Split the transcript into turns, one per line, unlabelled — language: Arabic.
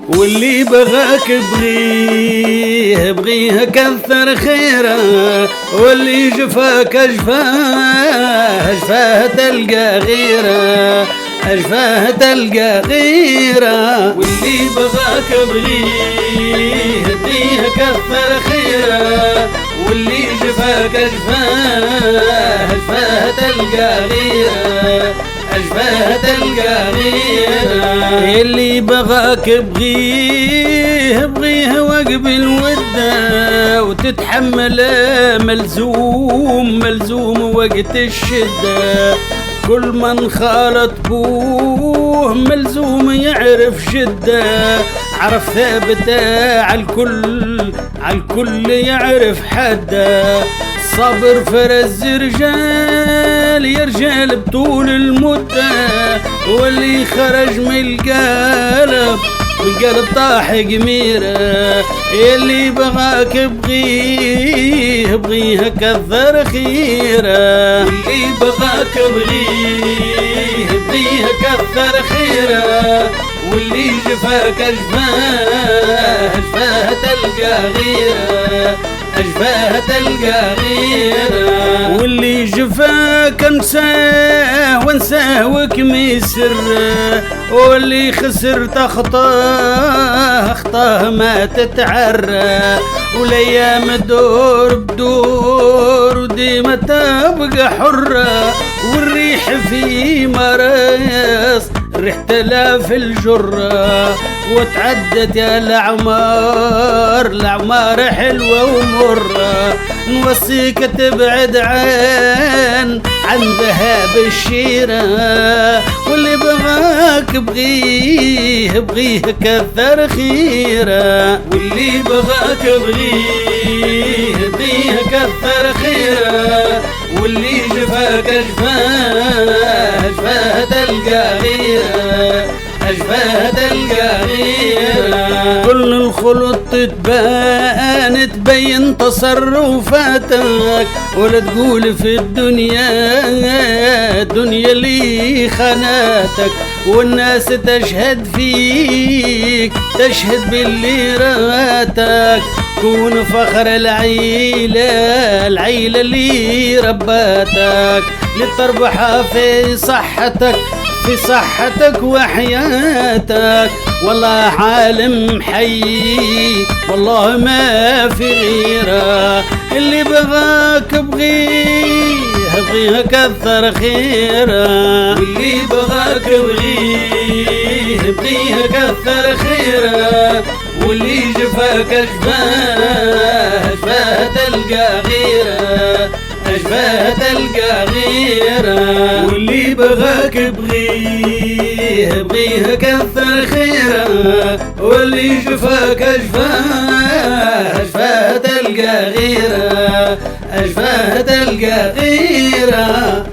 واللي بغاك بغيه كثر خيره، واللي جفاك أجفاه تلقى غيره، أجفاه تلقى غيره. واللي بغاك بغيه كثر خيره، واللي جفاك أجفاه تلقى غيره، أجفاه تلقى غيره. اللي بغاك بغيه واقبل وده، وتتحمل ملزوم وقت الشدة. كل من خالط بوه ملزوم يعرف جده، عرف ثابته عالكل يعرف حده. صبر فرز رجال يا رجال بطول المدة، واللي خرج من القلب طاح قميره. اللي بغاك بغيه كثر خيره، واللي بغاك بغيه كثر خيره، واللي جفاك أجفاه تلقى غيره، أجفاه تلقى غيره. واللي جفاك وانساه وكمي سره، واللي خسرت أخطاه ما تتعرى. والايام بدور وديما تبقى حرة، والريح في مريص ريح تلاف الجرة. وتعدت يا الأعمار حلوة ومرة، نوصيك تبعد عن ذهاب الشيرة. واللي بغاك بغيه كثر خيره، واللي بغاك بغيه كثر خيره، واللي جفاك أجفاه تلقى غيره، أجفاه تلقى غيره. كل الخلط تبين تصرفاتك، ولا تقول في الدنيا اللي خاناتك. والناس تشهد فيك تشهد باللي راتك، كون فخر العيلة اللي رباتك. لتربحها في صحتك وحياتك. والله عالم حي والله ما في غيره، اللي بغاك بغيه كثر خيره، واللي بغاك بغيه كثر خيره، واللي جفاك أجفاه تلقى غيره، أجفاه تلقى غيره. واللي بغاك بغيه كثر خيره، واللي جفاك أجفاه تلقى غيره، أجفاه تلقى غيره.